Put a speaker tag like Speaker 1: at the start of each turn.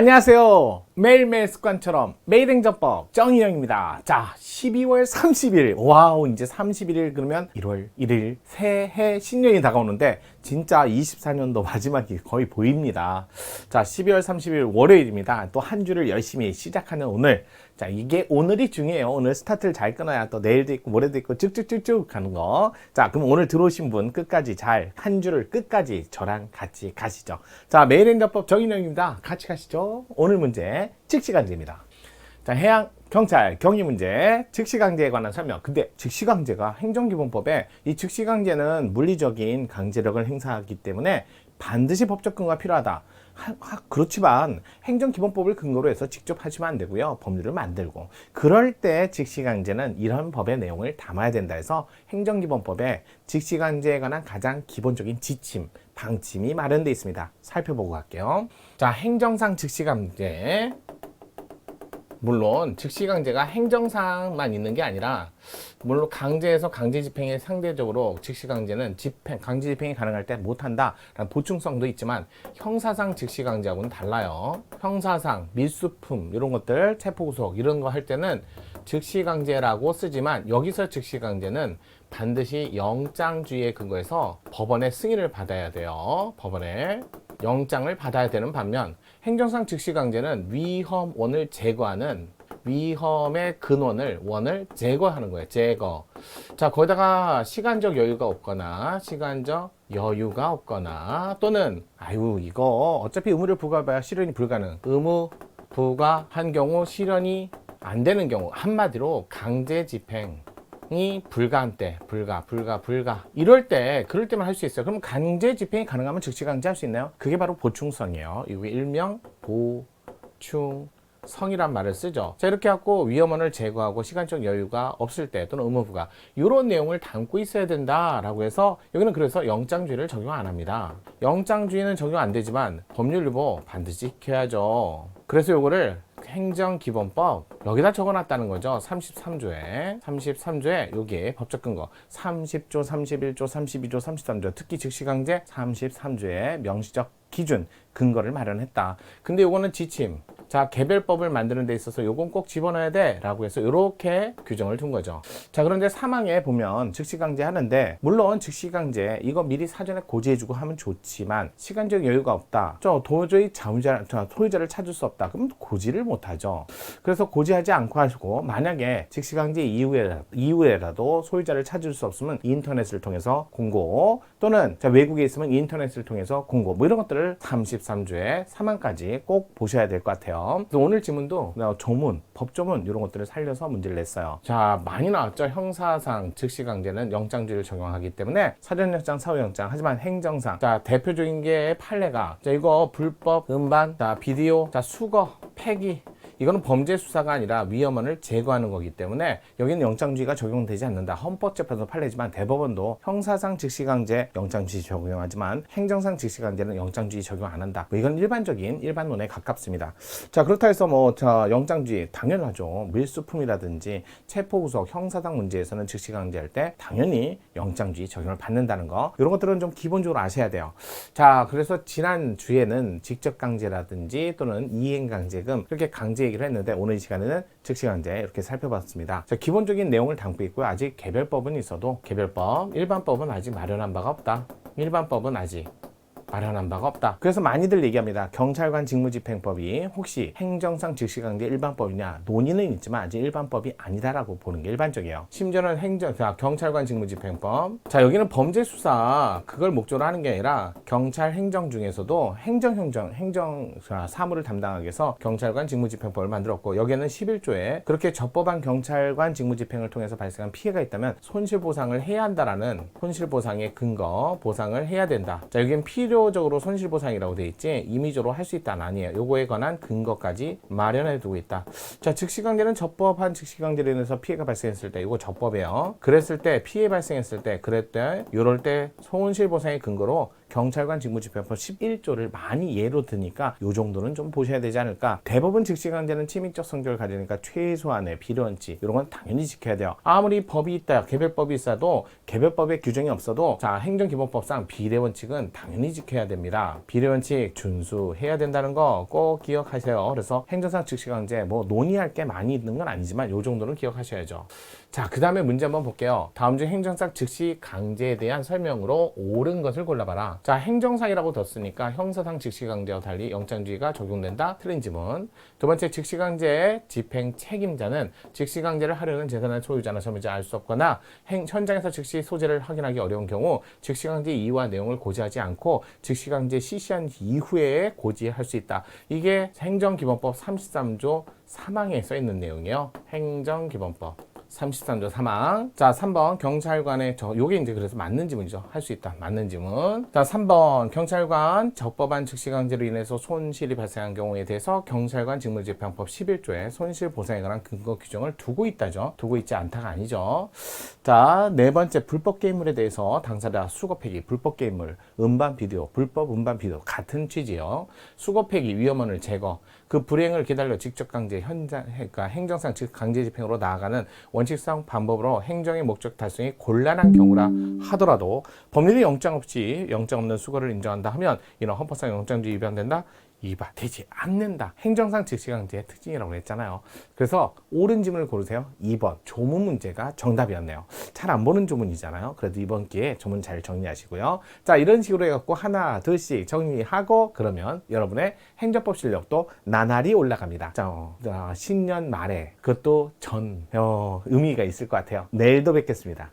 Speaker 1: 안녕하세요. 매일매일 습관처럼 매일행정법 정인영입니다. 자, 12월 30일. 와우, 이제 31일 그러면 1월 1일 새해 신년이 다가오는데 진짜 24년도 마지막이 거의 보입니다. 자, 12월 30일 월요일입니다. 또 한 주를 열심히 시작하는 오늘. 자, 이게 오늘이 중요해요. 오늘 스타트를 잘 끊어야 또 내일도 있고 모레도 있고 쭉쭉쭉쭉 가는 거. 자, 그럼 오늘 들어오신 분 끝까지 잘 한 주를 끝까지 저랑 같이 가시죠. 자, 매일행정법 정인영입니다. 같이 가시죠. 오늘 문제 즉시강제입니다. 자, 해양 경찰 경위 문제 즉시강제에 관한 설명. 근데 즉시강제가 행정기본법에 이 즉시강제는 물리적인 강제력을 행사하기 때문에 반드시 법적 근거가 필요하다. 그렇지만 행정기본법을 근거로 해서 직접 하시면 안 되고요. 법률을 만들고 그럴 때 즉시강제는 이런 법의 내용을 담아야 된다 해서 행정기본법에 즉시강제에 관한 가장 기본적인 지침, 방침이 마련되어 있습니다. 살펴보고 갈게요. 자, 행정상 즉시강제. 물론 즉시강제가 행정상만 있는 게 아니라 물론 강제에서 강제집행에 상대적으로 즉시강제는 강제집행이 가능할 때 못한다 라는 보충성도 있지만 형사상 즉시강제하고는 달라요. 형사상, 밀수품 이런 것들, 체포구속 이런 거 할 때는 즉시강제라고 쓰지만 여기서 즉시강제는 반드시 영장주의에 근거해서 법원의 승인을 받아야 돼요. 법원의 영장을 받아야 되는 반면 행정상 즉시강제는 위험원을 제거하는 위험의 원을 제거하는 거예요. 제거. 자, 거기다가 시간적 여유가 없거나 또는 이거 어차피 의무를 부과해봐야 실현이 불가능. 의무 부과한 경우 실현이 안 되는 경우 한마디로 강제 집행이 불가한 때 불가 이럴 때 그럴 때만 할 수 있어요. 그럼 강제 집행이 가능하면 즉시 강제할 수 있나요? 그게 바로 보충성이에요. 이게 일명 보충성이란 말을 쓰죠. 자, 이렇게 하고 위험원을 제거하고 시간적 여유가 없을 때 또는 의무부가 이런 내용을 담고 있어야 된다라고 해서 여기는 그래서 영장주의를 적용 안 합니다. 영장주의는 적용 안 되지만 법률위보 반드시 지켜야죠. 그래서 요거를 행정기본법 여기다 적어놨다는 거죠. 33조에 여기에 법적 근거 30조, 31조, 32조, 33조 특히 즉시강제 33조에 명시적 기준 근거를 마련했다. 근데 요거는 지침. 자, 개별법을 만드는 데 있어서 요건 꼭 집어넣어야 돼 라고 해서 이렇게 규정을 둔 거죠. 자, 그런데 사망에 보면 즉시강제 하는데 물론 즉시강제 이거 미리 사전에 고지해주고 하면 좋지만 시간적 여유가 없다. 도저히 소유자를 찾을 수 없다. 그럼 고지를 못하죠. 그래서 고지하지 않고 하시고 만약에 즉시강제 이후에라도 소유자를 찾을 수 없으면 인터넷을 통해서 공고 또는 외국에 있으면 인터넷을 통해서 공고 이런 것들을 33조의 사망까지 꼭 보셔야 될 것 같아요. 그래서 오늘 지문도 법조문 이런 것들을 살려서 문제를 냈어요. 자, 많이 나왔죠. 형사상 즉시강제는 영장주의를 적용하기 때문에 사전영장, 사후영장. 하지만 행정상 자, 대표적인 게 판례가 이거 불법 음반, 비디오, 수거, 폐기 이거는 범죄 수사가 아니라 위험원을 제거하는 거기 때문에 여기는 영장주의가 적용되지 않는다. 헌법재판소 판례지만 대법원도 형사상 즉시강제 영장주의 적용하지만 행정상 즉시강제는 영장주의 적용 안 한다. 이건 일반적인 일반론에 가깝습니다. 자, 그렇다 해서 영장주의 당연하죠. 밀수품이라든지 체포구속 형사상 문제에서는 즉시강제할 때 당연히 영장주의 적용을 받는다는 거 이런 것들은 좀 기본적으로 아셔야 돼요. 자, 그래서 지난 주에는 직접강제라든지 또는 이행강제금 그렇게 강제 얘기를 했는데 오늘 이 시간에는 즉시강제 이렇게 살펴봤습니다. 자, 기본적인 내용을 담고 있고요. 아직 개별법은 있어도 일반법은 아직 마련한 바가 없다. 그래서 많이들 얘기합니다. 경찰관 직무집행법이 혹시 행정상 즉시강제 일반법이냐 논의는 있지만 아직 일반법이 아니다라고 보는 게 일반적이에요. 심지어는 경찰관 직무집행법. 자, 여기는 범죄 수사 그걸 목적으로 하는 게 아니라 경찰 행정 중에서도 사무를 담당하기 위해서 경찰관 직무집행법을 만들었고 여기에는 11조에 그렇게 적법한 경찰관 직무집행을 통해서 발생한 피해가 있다면 손실보상을 해야 한다라는 손실보상의 근거 보상을 해야 된다. 자, 여기는 필요적으로 손실보상이라고 되어 있지 임의적으로 할 수 있다는 아니에요. 요거에 관한 근거까지 마련해 두고 있다. 자, 즉시강제는 적법한 즉시강제로 인해서 피해가 발생했을 때 이거 적법이에요. 그랬을 때 피해 발생했을 때 이럴 때 손실보상의 근거로 경찰관 직무집행법 11조를 많이 예로 드니까 요 정도는 좀 보셔야 되지 않을까. 대법원 즉시강제는 침입적 성격을 가지니까 최소한의 비례원칙 이런 건 당연히 지켜야 돼요. 아무리 법이 있다, 개별법이 있어도 개별법에 규정이 없어도 자, 행정기본법상 비례원칙은 당연히 지켜야 됩니다. 비례원칙 준수해야 된다는 거 꼭 기억하세요. 그래서 행정상 즉시강제 뭐 논의할 게 많이 있는 건 아니지만 요 정도는 기억하셔야죠. 자, 그 다음에 문제 한번 볼게요. 다음 중 행정상 즉시 강제에 대한 설명으로 옳은 것을 골라봐라. 자, 행정상이라고 뒀으니까 형사상 즉시 강제와 달리 영장주의가 적용된다. 틀린 지문. 두 번째, 즉시 강제의 집행 책임자는 즉시 강제를 하려는 재산의 소유자나 소유자 알 수 없거나 현장에서 즉시 소재를 확인하기 어려운 경우 즉시 강제 이유와 내용을 고지하지 않고 즉시 강제 시시한 이후에 고지할 수 있다. 이게 행정기본법 33조 3항에 써 있는 내용이에요. 행정기본법 33조 3항. 자, 3번 경찰관의 요게 이제 그래서 맞는 지문이죠. 할 수 있다. 맞는 지문. 자, 3번 경찰관 적법한 즉시강제로 인해서 손실이 발생한 경우에 대해서 경찰관 직무집행법 11조에 손실 보상에 관한 근거 규정을 두고 있다죠. 두고 있지 않다가 아니죠. 자, 네 번째 불법 게임물에 대해서 당사자 수거폐기, 불법 게임물, 음반 비디오, 불법 음반 비디오 같은 취지요. 수거폐기, 위험원을 제거, 그 불이행을 기다려 직접 강제 그러니까 행정상 즉 강제 집행으로 나아가는 원칙상 방법으로 행정의 목적 달성이 곤란한 경우라 하더라도 법률이 영장 없는 수거를 인정한다 하면 이런 헌법상 영장주의 위반된다? 위반되지 않는다. 행정상 즉시강제의 특징이라고 했잖아요. 그래서 옳은 지문을 고르세요. 2번 조문 문제가 정답이었네요. 잘 안 보는 조문이잖아요. 그래도 이번 기회에 조문 잘 정리하시고요. 자, 이런 식으로 해갖고 하나 둘씩 정리하고 그러면 여러분의 행정법 실력도 나날이 올라갑니다. 자, 신년 말에 그것도 의미가 있을 것 같아요. 내일도 뵙겠습니다.